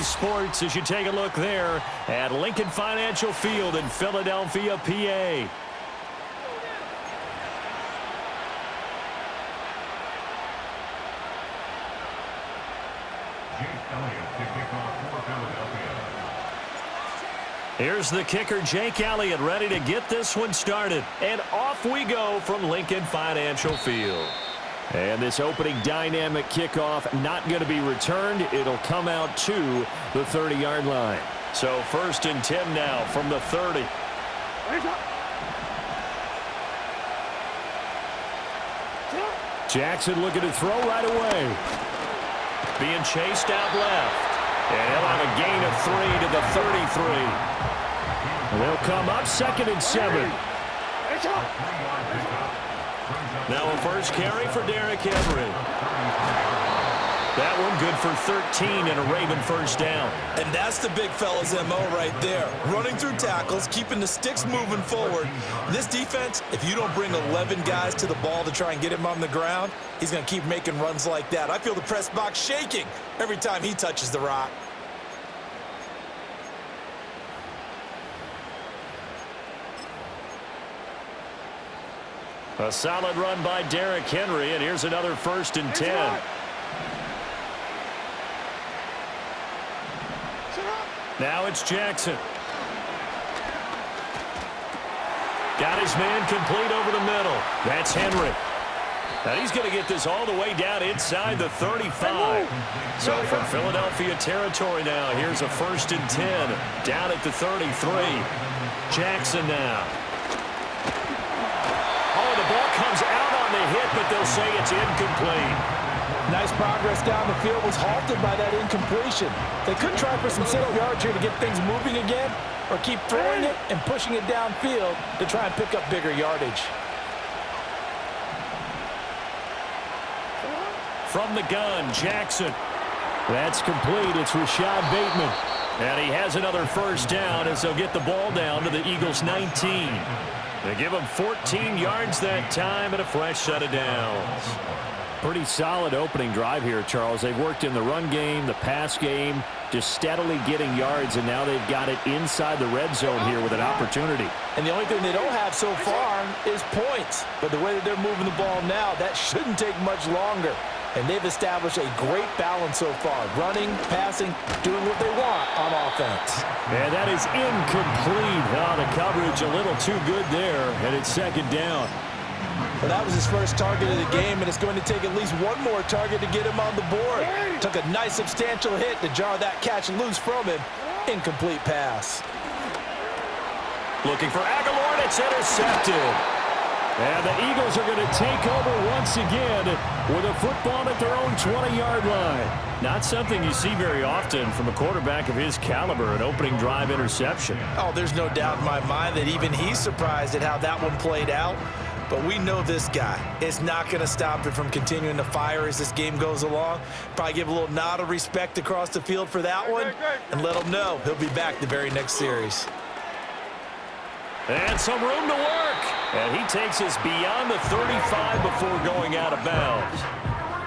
sports as you take a look there at Lincoln Financial Field in Philadelphia, PA. Here's the kicker, Jake Elliott, ready to get this one started. And off we go from Lincoln Financial Field. And this opening dynamic kickoff not going to be returned. It'll come out to the 30-yard line. So 1st and 10 now from the 30. Jackson looking to throw right away. Being chased out left. And he'll have a gain of 3 to the 33. And they'll come up 2nd and 7. Now a first carry for Derrick Henry. That one good for 13 and a Raven first down. And that's the big fella's MO right there. Running through tackles, keeping the sticks moving forward. This defense, if you don't bring 11 guys to the ball to try and get him on the ground, he's going to keep making runs like that. I feel the press box shaking every time he touches the rock. A solid run by Derrick Henry, and here's another 1st and 10. Now it's Jackson. Got his man complete over the middle. That's Henry. Now he's going to get this all the way down inside the 35. So from Philadelphia territory now, here's a 1st and 10 down at the 33. Jackson now. The ball comes out on the hit, but they'll say it's incomplete. Nice progress down the field was halted by that incompletion. They could try for some safe yards here to get things moving again, or keep throwing it and pushing it downfield to try and pick up bigger yardage. From the gun, Jackson. That's complete. It's Rashad Bateman. And he has another first down as they'll get the ball down to the Eagles' 19. They give him 14 yards that time and a fresh set of downs. Pretty solid opening drive here, Charles. They've worked in the run game, the pass game, just steadily getting yards, and now they've got it inside the red zone here with an opportunity. And the only thing they don't have so far is points. But the way that they're moving the ball now, that shouldn't take much longer. And they've established a great balance so far. Running, passing, doing what they want on offense. And that is incomplete. Oh, the coverage a little too good there, and it's 2nd down. Well, that was his first target of the game, and it's going to take at least one more target to get him on the board. Took a nice substantial hit to jar that catch loose from him. Incomplete pass. Looking for Aguilar, and it's intercepted. And the Eagles are going to take over once again with a football at their own 20-yard line. Not something you see very often from a quarterback of his caliber, an opening drive interception. Oh, there's no doubt in my mind that even he's surprised at how that one played out. But we know this guy is not going to stop him from continuing to fire as this game goes along. Probably give a little nod of respect across the field for that one and let him know he'll be back the very next series. And some room to work. And he takes us beyond the 35 before going out of bounds.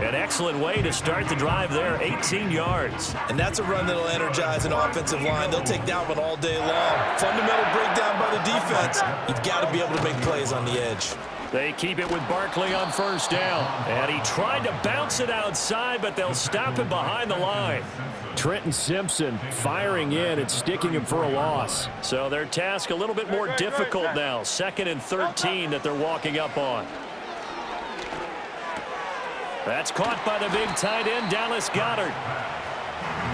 An excellent way to start the drive there, 18 yards. And that's a run that'll energize an offensive line. They'll take that one all day long. Fundamental breakdown by the defense. You've got to be able to make plays on the edge. They keep it with Barkley on first down. And he tried to bounce it outside, but they'll stop him behind the line. Trenton Simpson firing in and sticking him for a loss. So their task a little bit more difficult now. 2nd and 13 that they're walking up on. That's caught by the big tight end, Dallas Goedert.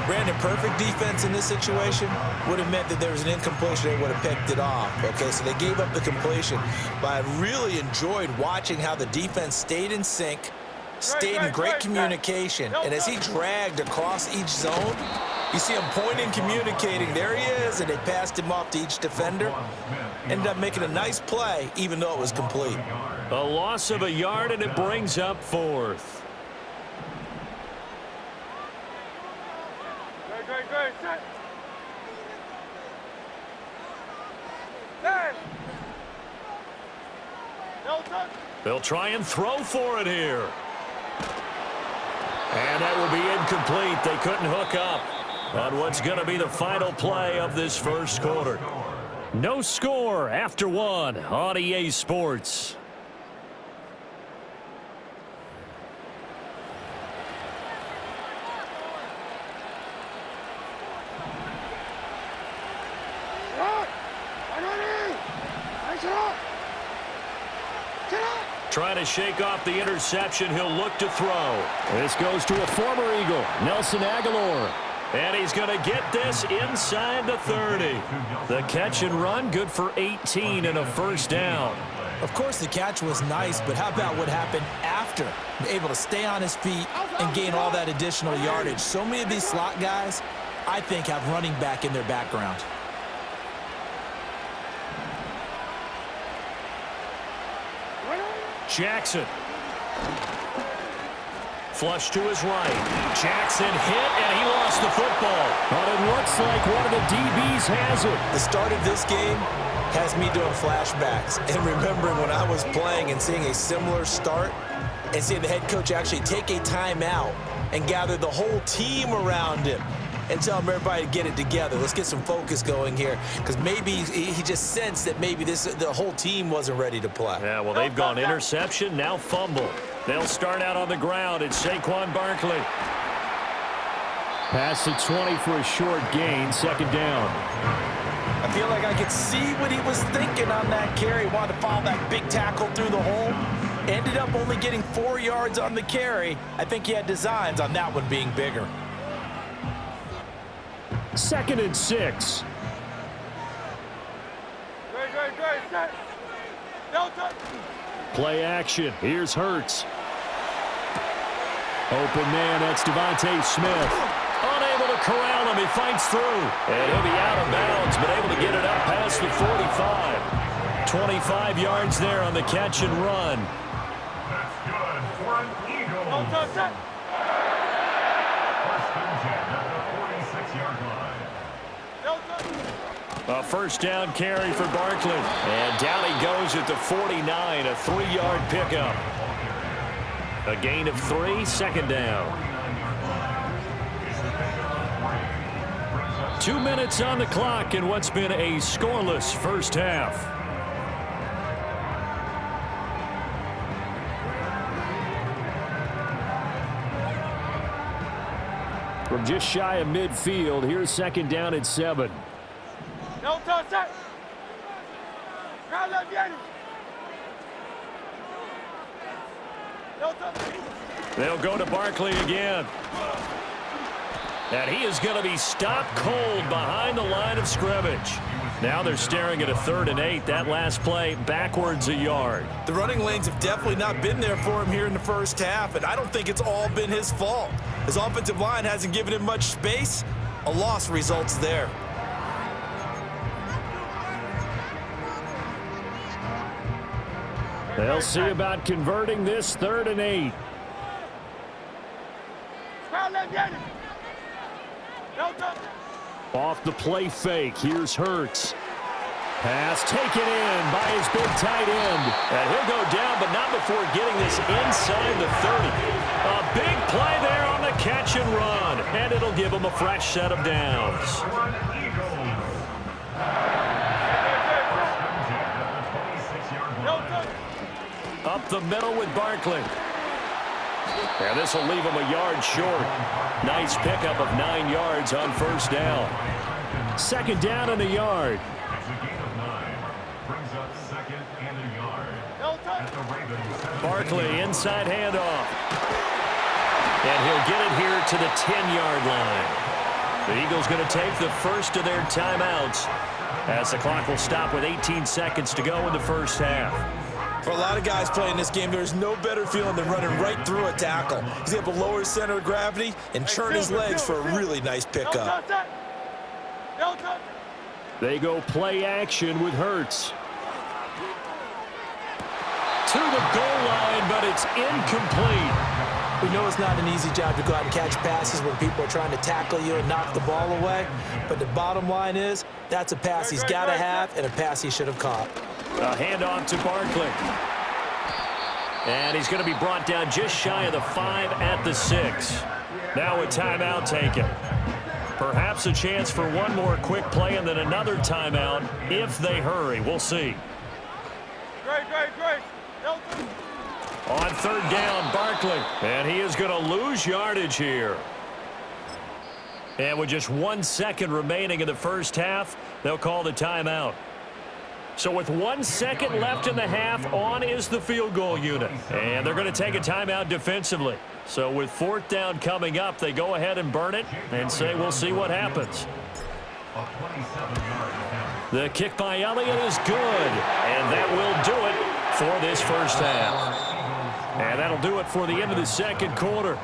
Brandon, perfect defense in this situation would have meant that there was an incompletion. They would have picked it off. Okay, so they gave up the completion. But I really enjoyed watching how the defense stayed in sync, stayed in great communication. And as he dragged across each zone, you see him pointing, communicating. There he is, and they passed him off to each defender. Ended up making a nice play, even though it was complete. A loss of a yard, and it brings up 4th. They'll try and throw for it here. And that will be incomplete. They couldn't hook up. on what's going to be the final play of this first quarter. No score after one on EA Sports. Trying to shake off the interception. He'll look to throw. This goes to a former Eagle, Nelson Aguilar. And he's going to get this inside the 30. The catch and run, good for 18 and a first down. Of course, the catch was nice, but how about what happened after? Able to stay on his feet and gain all that additional yardage. So many of these slot guys, I think, have running back in their background. Jackson. Flush to his right. Jackson hit, and he lost the football. But it looks like one of the DBs has it. The start of this game has me doing flashbacks and remembering when I was playing and seeing a similar start and seeing the head coach actually take a timeout and gather the whole team around him and tell him everybody to get it together. Let's get some focus going here, because maybe he just sensed that maybe the whole team wasn't ready to play. Yeah, well, they've gone interception, now fumble. They'll start out on the ground. It's Saquon Barkley. Pass to 20 for a short gain, second down. I feel like I could see what he was thinking on that carry. Wanted to follow that big tackle through the hole. Ended up only getting 4 yards on the carry. I think he had designs on that one being bigger. 2nd and 6. Play action. Here's Hurts. Open man, that's Devontae Smith. Unable to corral him. He fights through. And he'll be out of bounds, but able to get it up past the 45. 25 yards there on the catch and run. That's good for an Eagle. A first down carry for Barkley. And down he goes at the 49, a 3-yard pickup. A gain of 3, second down. 2 minutes on the clock in what's been a scoreless first half. From just shy of midfield, here's second down at 7. They'll go to Barkley again. And he is going to be stopped cold behind the line of scrimmage. Now they're staring at a 3rd and 8. That last play backwards a yard. The running lanes have definitely not been there for him here in the first half, and I don't think it's all been his fault. His offensive line hasn't given him much space. A loss results there. They'll see about converting this 3rd and 8. Off the play fake, here's Hurts. Pass taken in by his big tight end. And he'll go down, but not before getting this inside the 30. A big play there on the catch and run. And it'll give him a fresh set of downs. Up the middle with Barkley. And this will leave him a yard short. Nice pickup of 9 yards on first down. Second down and a yard. Barkley inside handoff. And he'll get it here to the 10-yard line. The Eagles going to take the first of their timeouts as the clock will stop with 18 seconds to go in the first half. For a lot of guys playing this game, there's no better feeling than running right through a tackle. He's able to lower his center of gravity and turn his legs for a really nice pickup. They go play action with Hurts. To the goal line, but it's incomplete. We know it's not an easy job to go out and catch passes when people are trying to tackle you and knock the ball away. But the bottom line is, that's a pass he's got to have and a pass he should have caught. A handoff to Barkley. And he's going to be brought down just shy of the 5 at the 6. Now a timeout taken. Perhaps a chance for one more quick play and then another timeout if they hurry. We'll see. Great. On third down, Barkley. And he is going to lose yardage here. And with just 1 second remaining in the first half, they'll call the timeout. So with 1 second left in the half, on is the field goal unit. And they're going to take a timeout defensively. So with fourth down coming up, they go ahead and burn it and say we'll see what happens. The kick by Elliott is good. And that will do it for this first half. And that'll do it for the end of the second quarter.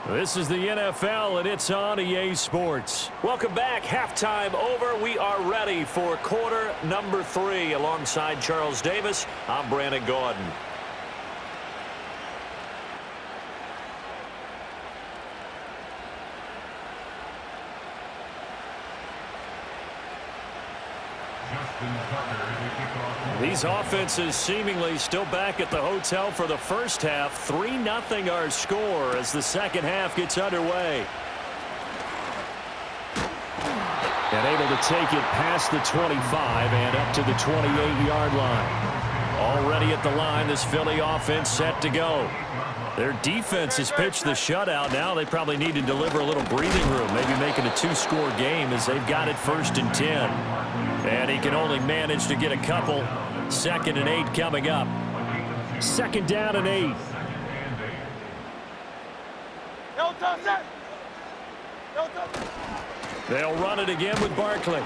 This is the NFL, and it's on EA Sports. Welcome back. Halftime over. We are ready for quarter number 3. Alongside Charles Davis, I'm Brandon Gaudin. These offenses seemingly still back at the hotel for the first half. 3-0 our score as the second half gets underway. And able to take it past the 25 and up to the 28-yard line. Already at the line, this Philly offense set to go. Their defense has pitched the shutout. Now they probably need to deliver a little breathing room, maybe making a 2-score game as they've got it 1st and 10. And he can only manage to get a couple. 2nd and 8 coming up. 2nd down and 8. They'll run it again with Barkley.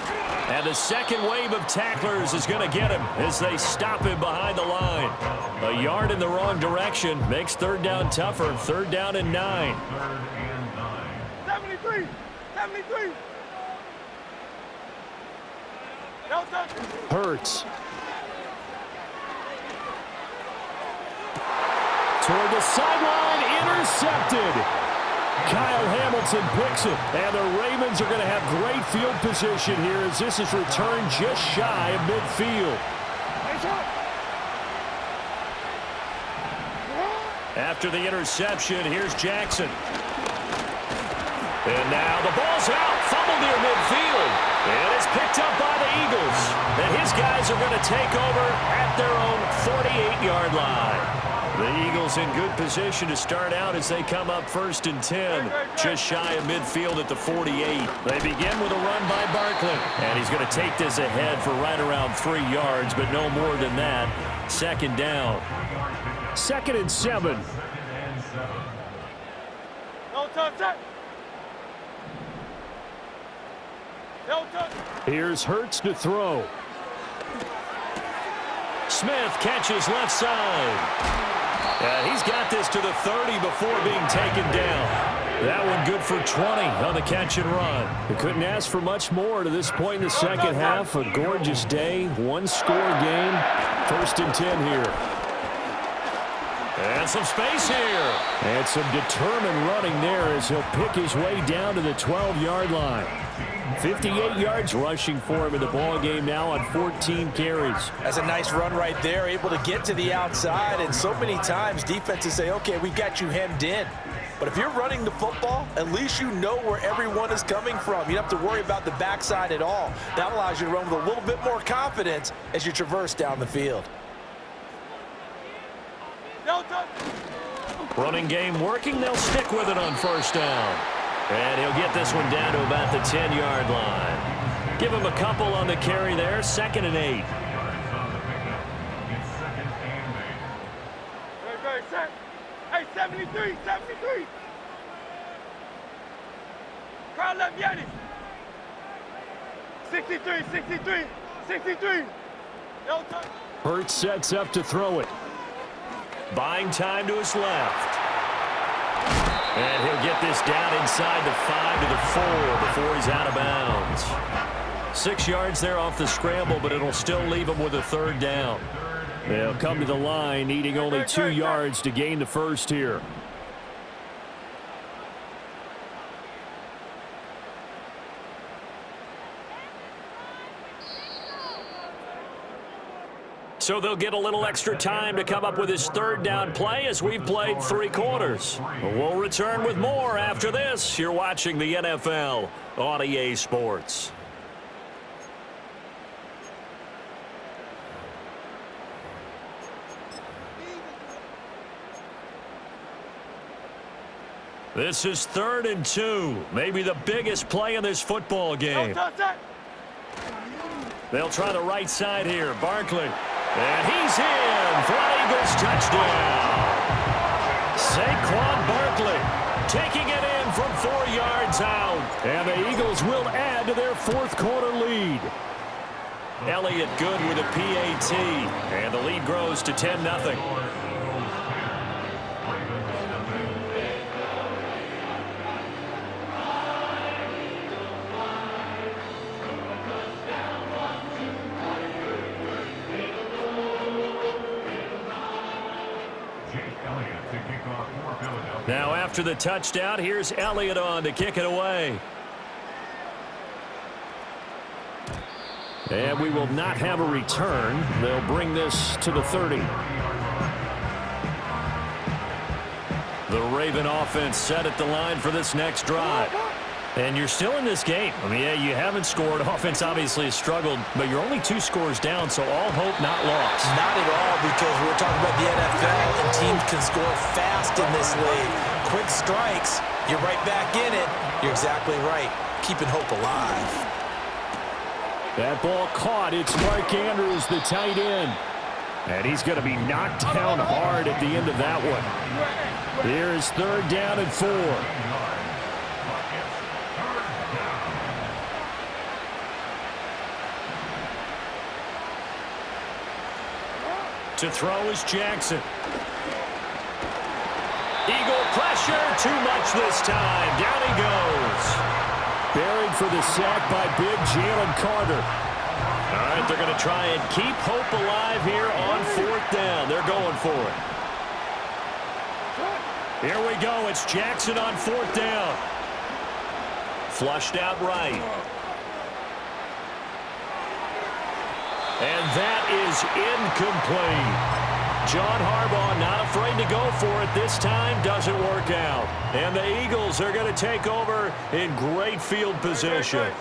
And the second wave of tacklers is going to get him as they stop him behind the line. A yard in the wrong direction makes third down tougher. 3rd down and 9. 73. Hurts. Toward the sideline, intercepted. Kyle Hamilton picks it, and the Ravens are going to have great field position here as this is returned just shy of midfield. After the interception, here's Jackson. And now the ball's out, fumbled near midfield. And it's picked up by the Eagles. And his guys are going to take over at their own 48-yard line. The Eagles in good position to start out as they come up 1st and 10, just shy of midfield at the 48. They begin with a run by Barkley, and he's going to take this ahead for right around 3 yards, but no more than that. 2nd down. 2nd and 7. Here's Hurts to throw. Smith catches left side. He's got this to the 30 before being taken down. That one good for 20 on the catch and run. They couldn't ask for much more to this point in the second half. A gorgeous day, 1-score game. 1st and 10 here. And some space here. And some determined running there as he'll pick his way down to the 12-yard line. 58 yards rushing for him in the ball game now on 14 carries. That's a nice run right there, able to get to the outside. And so many times defenses say, okay, we got you hemmed in. But if you're running the football, at least you know where everyone is coming from. You don't have to worry about the backside at all. That allows you to run with a little bit more confidence as you traverse down the field. Running game working. They'll stick with it on 1st down. And he'll get this one down to about the 10-yard line. Give him a couple on the carry there. 2nd and 8. Hey, 73. Crowd left Yanni. 63. Hurts sets up to throw it. Buying time to his left. And he'll get this down inside the 5 to the 4 before he's out of bounds. 6 yards there off the scramble, but it'll still leave him with a 3rd down. They'll come to the line, needing only 2 yards to gain the first here. So they'll get a little extra time to come up with his third down play as we've played 3 quarters. We'll return with more after this. You're watching the NFL on EA Sports. This is 3rd and 2. Maybe the biggest play in this football game. They'll try the right side here. Barkley. And he's in for an Eagles touchdown. Saquon Barkley taking it in from 4 yards out. And the Eagles will add to their 4th quarter lead. Elliott good with a PAT. And the lead grows to 10-0. Now after the touchdown, here's Elliott on to kick it away. And we will not have a return. They'll bring this to the 30. The Raven offense set at the line for this next drive. And you're still in this game. I mean, yeah, you haven't scored. Offense obviously has struggled, but you're only 2 scores down, so all hope not lost. Not at all, because we're talking about the NFL, and teams can score fast in this league. Quick strikes, you're right back in it. You're exactly right. Keeping hope alive. That ball caught. It's Mark Andrews, the tight end. And he's going to be knocked down hard at the end of that one. Here is 3rd down and 4. To throw is Jackson. Eagle pressure, too much this time. Down he goes. Buried for the sack by big Jalen Carter. All right, they're going to try and keep hope alive here on 4th down. They're going for it. Here we go. It's Jackson on 4th down. Flushed out right. And that is incomplete. John Harbaugh not afraid to go for it this time. Doesn't work out. And the Eagles are going to take over in great field position.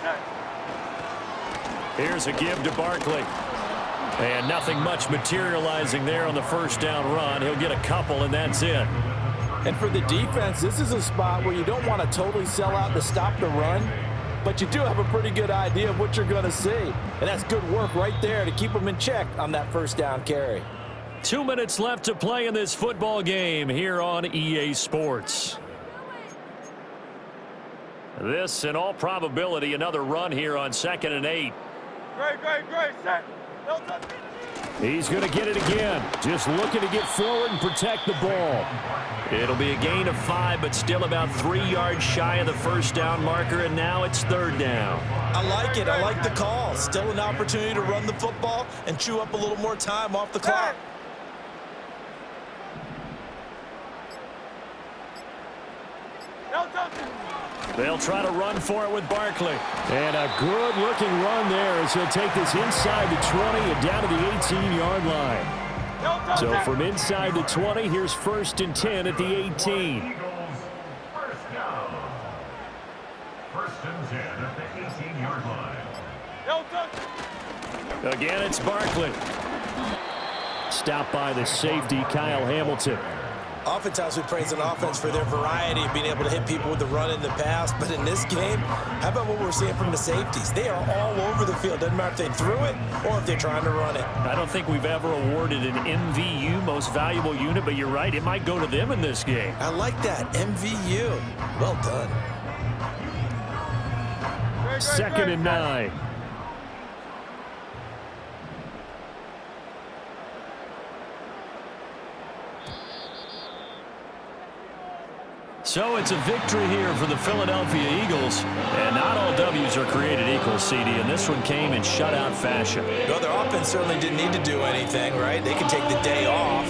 Here's a give to Barkley. And nothing much materializing there on the 1st down run. He'll get a couple, and that's it. And for the defense, this is a spot where you don't want to totally sell out to stop the run, but you do have a pretty good idea of what you're going to see. And that's good work right there to keep them in check on that 1st down carry. 2 minutes left to play in this football game here on EA Sports. This, in all probability, another run here on 2nd and 8. Great, set. He's going to get it again. Just looking to get forward and protect the ball. It'll be a gain of 5, but still about 3 yards shy of the 1st down marker, and now it's 3rd down. I like it. I like the call. Still an opportunity to run the football and chew up a little more time off the clock. They'll try to run for it with Barkley. And a good-looking run there as he'll take this inside the 20 and down to the 18-yard line. So from inside the 20, here's 1st and 10 at the 18. Eagles, 1st down. 1st and 10 at the 18-yard line. Again, it's Barkley. Stopped by the safety, Kyle Hamilton. Oftentimes we praise an offense for their variety of being able to hit people with the run in the pass. But in this game, how about what we're seeing from the safeties? They are all over the field. Doesn't matter if they threw it or if they're trying to run it. I don't think we've ever awarded an MVU, most valuable unit, but you're right. It might go to them in this game. I like that. MVU. Well done. 2nd and 9. So it's a victory here for the Philadelphia Eagles. And not all W's are created equal, CD, and this one came in shutout fashion. Well, their offense certainly didn't need to do anything, right? They can take the day off